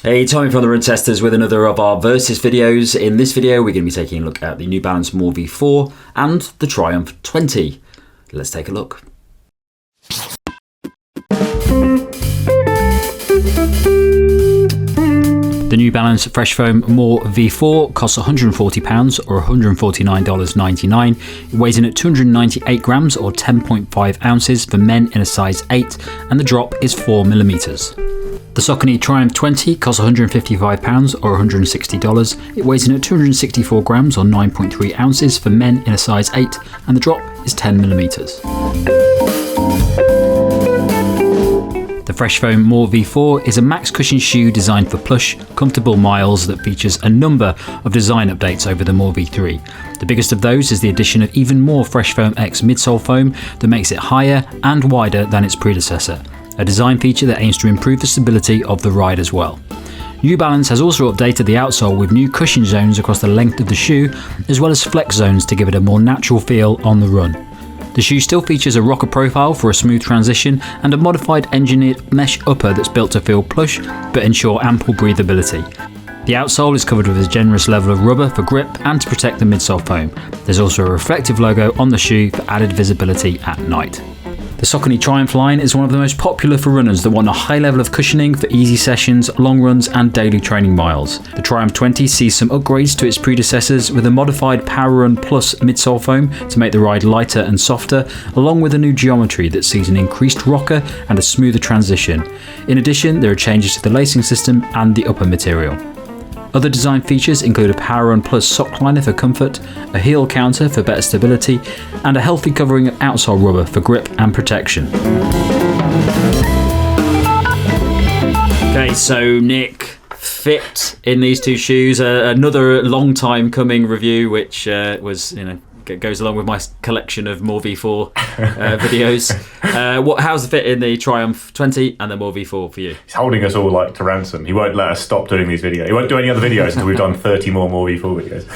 Hey, Tommy from the Run Testers with another of our Versus videos. In this video, we're going to be taking a look at the New Balance More V4 and the Triumph 20. Let's take a look. The New Balance Fresh Foam More V4 costs £140 or $149.99. It weighs in at 298 grams or 10.5 ounces for men in a size 8, and the drop is 4mm. The Saucony Triumph 20 costs £155 or $160. It weighs in at 264 grams or 9.3 ounces for men in a size 8, and the drop is 10mm. The Fresh Foam More V4 is a max cushion shoe designed for plush, comfortable miles that features a number of design updates over the More V3. The biggest of those is the addition of even more Fresh Foam X midsole foam that makes it higher and wider than its predecessor, a design feature that aims to improve the stability of the ride as well. New Balance has also updated the outsole with new cushion zones across the length of the shoe, as well as flex zones to give it a more natural feel on the run. The shoe still features a rocker profile for a smooth transition and a modified engineered mesh upper that's built to feel plush but ensure ample breathability. The outsole is covered with a generous level of rubber for grip and to protect the midsole foam. There's also a reflective logo on the shoe for added visibility at night. The Saucony Triumph line is one of the most popular for runners that want a high level of cushioning for easy sessions, long runs and daily training miles. The Triumph 20 sees some upgrades to its predecessors with a modified Power Run Plus midsole foam to make the ride lighter and softer, along with a new geometry that sees an increased rocker and a smoother transition. In addition, there are changes to the lacing system and the upper material. Other design features include a Power Run Plus sock liner for comfort, a heel counter for better stability, and a healthy covering of outsole rubber for grip and protection. Okay, so Nick, fit in these two shoes. Another long time coming review, which was, goes along with my collection of More V4 videos. How's the fit in the Triumph 20 and the More V4 for you? He's holding us all to ransom. He won't let us stop doing these videos. He won't do any other videos until we've done 30 more V4 videos.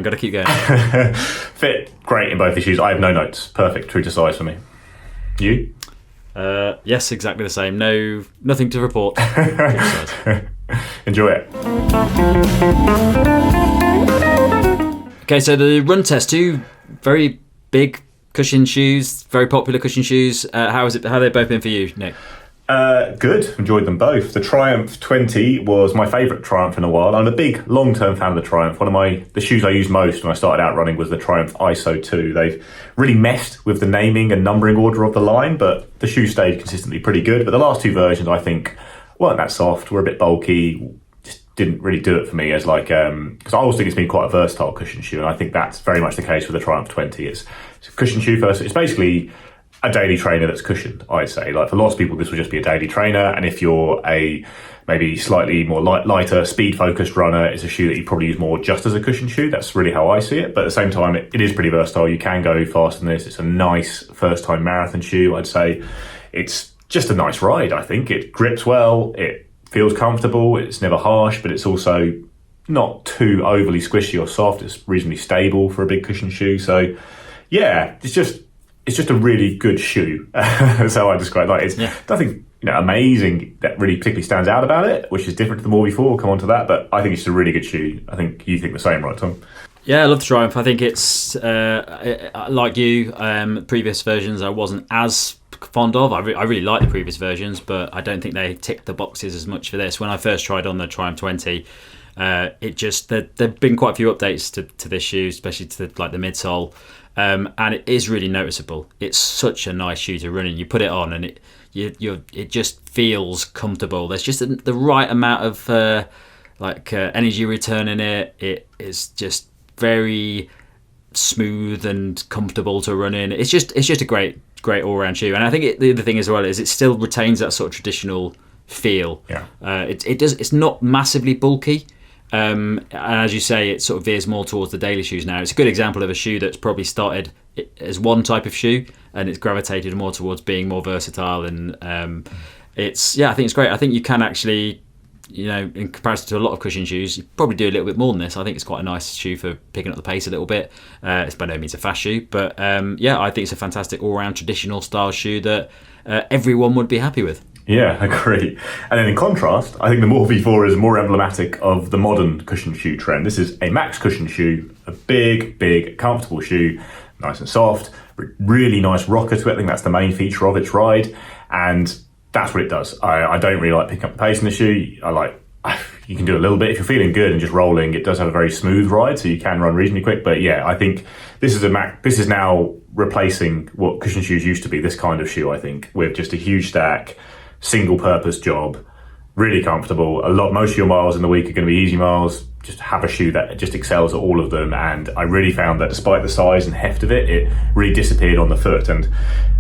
Gotta keep going. Fit great in both the shoes. I have no notes. Perfect, true to size for me. You? Yes, exactly the same. Nothing to report. Enjoy it. Okay, so the Run Test, two very big cushion shoes, very popular cushion shoes. How have they both been for you, Nick? Good. Enjoyed them both. The Triumph 20 was my favourite Triumph in a while. I'm a big long-term fan of the Triumph. One of the shoes I used most when I started out running was the Triumph ISO 2. They've really messed with the naming and numbering order of the line, but the shoe stayed consistently pretty good. But the last two versions, I think, weren't that soft, were a bit bulky, didn't really do it for me as because I always think it's been quite a versatile cushion shoe, and I think that's very much the case with the Triumph 20. It's a cushion shoe first. It's basically a daily trainer that's cushioned, I'd say. For lots of people, this would just be a daily trainer, and if you're a maybe slightly more lighter, speed-focused runner, it's a shoe that you probably use more just as a cushion shoe. That's really how I see it, but at the same time, it is pretty versatile. You can go fast in this. It's a nice first-time marathon shoe, I'd say. It's just a nice ride, I think. It grips well, it feels comfortable, it's never harsh, but it's also not too overly squishy or soft. It's reasonably stable for a big cushion shoe. So yeah, it's just a really good shoe. That's how I describe it. It's nothing amazing that really particularly stands out about it, which is different to the More V4. We'll come on to that, but I think it's a really good shoe. I think you think the same, right, Tom? Yeah, I love the Triumph. I think it's like you, previous versions I wasn't as fond of. I really like the previous versions, but I don't think they ticked the boxes as much for this. When I first tried on the Triumph 20, there've been quite a few updates to this shoe, especially to the midsole, and it is really noticeable. It's such a nice shoe to run in. You put it on and it just feels comfortable. There's just the right amount of energy return in it. It is just very smooth and comfortable to run in. It's just a great all-round shoe, and I think the other thing as well is it still retains that sort of traditional feel. It's not massively bulky, and as you say, it sort of veers more towards the daily shoes now. It's a good example of a shoe that's probably started as one type of shoe and it's gravitated more towards being more versatile, and I think it's great. I think you can actually, in comparison to a lot of cushion shoes, you probably do a little bit more than this. I think it's quite a nice shoe for picking up the pace a little bit. It's by no means a fast shoe, but I think it's a fantastic all-round traditional style shoe that everyone would be happy with. Yeah, I agree. And then in contrast, I think the More V4 is more emblematic of the modern cushion shoe trend. This is a max cushion shoe, a big, comfortable shoe, nice and soft, really nice rocker to it. I think that's the main feature of its ride, and that's what it does. I don't really like picking up the pace in the shoe. You can do a little bit if you're feeling good and just rolling. It does have a very smooth ride, so you can run reasonably quick. But yeah, I think this is now replacing what cushion shoes used to be. This kind of shoe, I think, with just a huge stack, single purpose job, really comfortable. Most of your miles in the week are going to be easy miles. Just have a shoe that just excels at all of them. And I really found that despite the size and heft of it, it really disappeared on the foot. And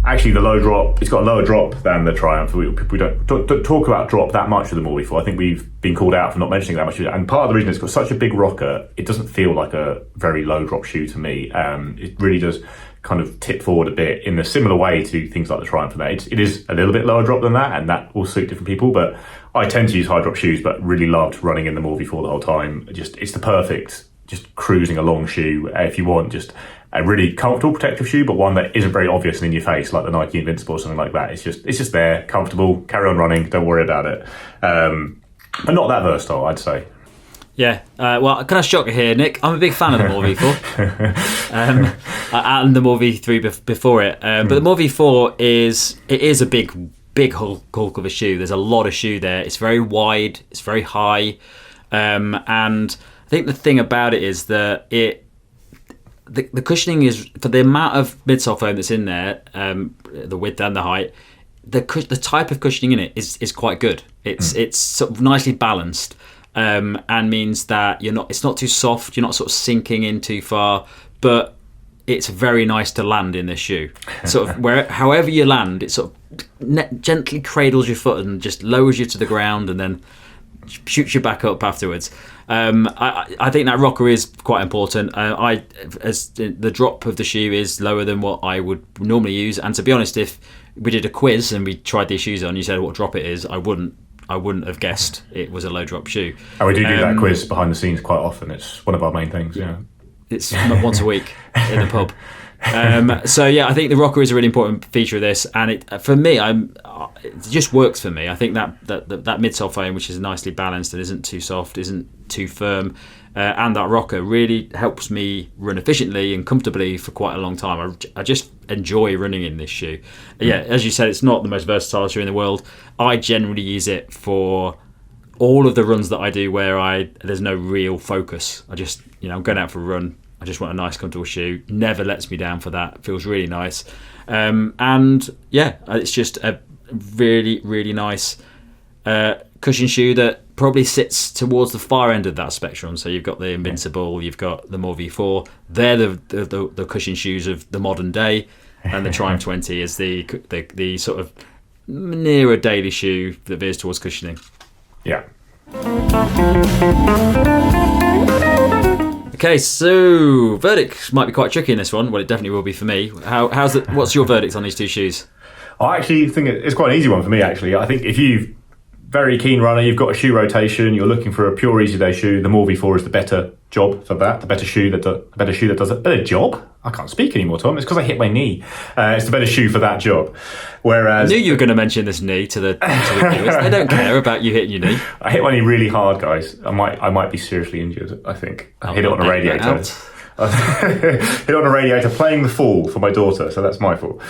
actually the low drop, it's got a lower drop than the Triumph. We don't talk about drop that much with the More V4. I think we've been called out for not mentioning that much. And part of the reason it's got such a big rocker, it doesn't feel like a very low drop shoe to me. It really does kind of tip forward a bit in a similar way to things like the Triumph. It is a little bit lower drop than that, and that will suit different people. But I tend to use high drop shoes, but really loved running in the More V4 the whole time. It's the perfect, just cruising along shoe if you want just a really comfortable protective shoe, but one that isn't very obvious and in your face, like the Nike Invincible or something like that. It's just there, comfortable, carry on running, don't worry about it. But not that versatile, I'd say. Yeah, well, can I shock you here, Nick? I'm a big fan of the More V4 and the More V3 before it. But the More V4 is a big hulk of a shoe. There's a lot of shoe there. It's very wide, it's very high, and I think the thing about it is that the cushioning is, for the amount of midsole foam that's in there, the width and the height, the type of cushioning in it is quite good. It's sort of nicely balanced. And means that it's not too soft, you're not sort of sinking in too far, but it's very nice to land in this shoe. Sort of however you land, it sort of gently cradles your foot and just lowers you to the ground and then shoots you back up afterwards. I think that rocker is quite important. As the drop of the shoe is lower than what I would normally use, and to be honest, if we did a quiz and we tried these shoes on, you said what drop it is, I wouldn't have guessed it was a low drop shoe. And we do that quiz behind the scenes quite often. It's one of our main things. Yeah, it's once a week in the pub. So yeah, I think the rocker is a really important feature of this, and it for me, it just works for me. I think that midsole foam, which is nicely balanced and isn't too soft, isn't too firm, and that rocker really helps me run efficiently and comfortably for quite a long time. I just enjoy running in this shoe. Yeah, as you said, it's not the most versatile shoe in the world. I generally use it for all of the runs that I do where there's no real focus. I just, I'm going out for a run. I just want a nice, comfortable shoe. Never lets me down for that. It feels really nice. And yeah, it's just a really, really nice cushion shoe that probably sits towards the far end of that spectrum. So you've got the Invincible, you've got the More V4. They're the cushion shoes of the modern day, and the Triumph 20 is the sort of nearer daily shoe that veers towards cushioning. Yeah. Okay, so verdict might be quite tricky in this one. Well, it definitely will be for me. What's your verdict on these two shoes? I actually think it's quite an easy one for me, actually. I think if you're very keen runner, you've got a shoe rotation, you're looking for a pure easy day shoe, the More V4 is the better job for that, the better shoe that does a better job. I can't speak anymore, Tom. It's because I hit my knee. It's the better shoe for that job. Whereas I knew you were going to mention this knee to the viewers. They don't care about you hitting your knee. I hit my knee really hard, guys. I might be seriously injured, I think. I hit it on a radiator. Hit it on a radiator playing the Fall for my daughter, so that's my fault.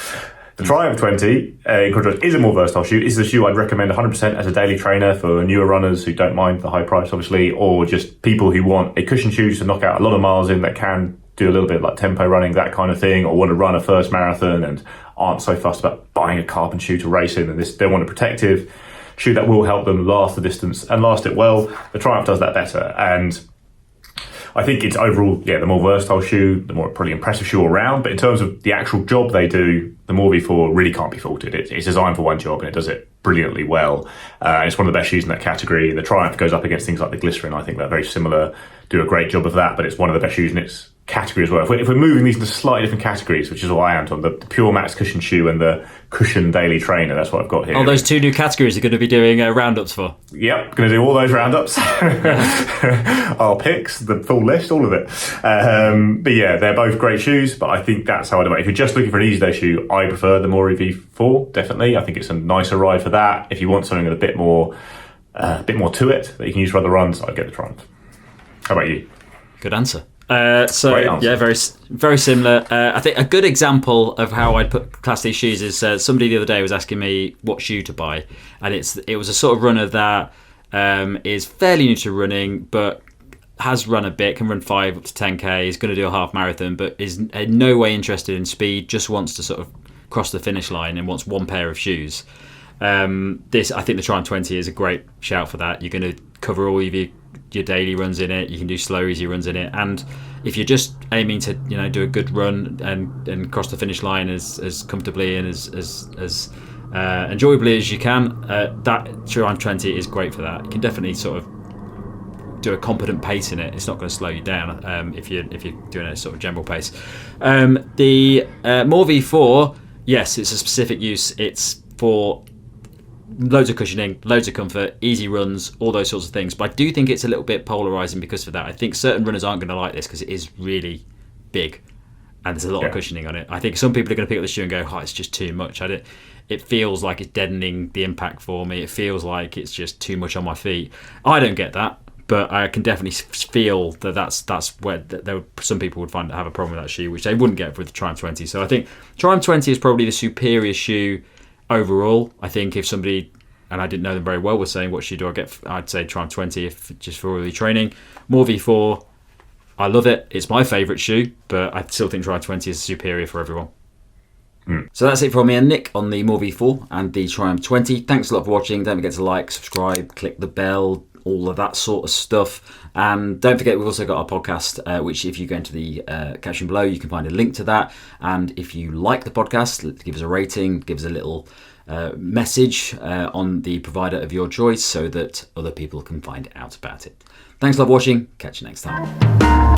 The Triumph 20 in contrast is a more versatile shoe. This is a shoe I'd recommend 100% as a daily trainer for newer runners who don't mind the high price, obviously, or just people who want a cushion shoe to knock out a lot of miles in that can do a little bit like tempo running, that kind of thing, or want to run a first marathon and aren't so fussed about buying a carbon shoe to race in, and they want a protective shoe that will help them last the distance and last it well. The Triumph does that better, and I think it's overall, the more versatile shoe, the more probably impressive shoe all around. But in terms of the actual job they do, the More V4 really can't be faulted. It's designed for one job and it does it brilliantly well. It's one of the best shoes in that category. The Triumph goes up against things like the Glycerin. I think they're very similar, do a great job of that, but it's one of the best shoes in its category as well. If we're moving these into slightly different categories, which is what I am, Tom, the pure max cushion shoe and the cushion daily trainer, that's what I've got here. Oh, those 2 new categories are going to be doing roundups for. Yep, going to do all those roundups. Our picks, the full list, all of it. But yeah, they're both great shoes, but I think that's how I'd do it. If you're just looking for an easy day shoe, I prefer the Mori V4, definitely. I think it's a nicer ride for that. If you want something with a bit more to it that you can use for other runs, I'd get the Triumph. How about you? Good answer. Yeah, very very similar. I think a good example of how I'd class these shoes is somebody the other day was asking me what shoe to buy, and it was a sort of runner that is fairly new to running, but has run a bit, can run 5 up to 10k, is going to do a half marathon, but is in no way interested in speed, just wants to sort of cross the finish line and wants one pair of shoes. I think the Triumph 20 is a great shout for that. You're going to cover all of your daily runs in it. You can do slow, easy runs in it, and if you're just aiming to do a good run and cross the finish line as comfortably and as enjoyably as you can, that Triumph 20 is great for that. You can definitely sort of do a competent pace in it. It's not going to slow you down if you're doing a sort of general pace. The More V4, yes, it's a specific use. It's for loads of cushioning, loads of comfort, easy runs, all those sorts of things. But I do think it's a little bit polarizing because of that. I think certain runners aren't going to like this because it is really big and there's a lot of cushioning on it. I think some people are going to pick up the shoe and go, oh, it's just too much. It feels like it's deadening the impact for me. It feels like it's just too much on my feet. I don't get that, but I can definitely feel that's where some people would have a problem with that shoe, which they wouldn't get with the Triumph 20. So I think Triumph 20 is probably the superior shoe overall. I think if somebody, and I didn't know them very well, was saying what shoe do I get, I'd say Triumph 20 if just for all the training. More V4, I love it. It's my favourite shoe, but I still think Triumph 20 is superior for everyone. So that's it from me and Nick on the More V4 and the Triumph 20. Thanks a lot for watching. Don't forget to like, subscribe, click the bell, all of that sort of stuff. And don't forget, we've also got our podcast, which if you go into the caption below, you can find a link to that. And if you like the podcast, give us a rating, give us a little message on the provider of your choice so that other people can find out about it. Thanks a lot for watching. Catch you next time.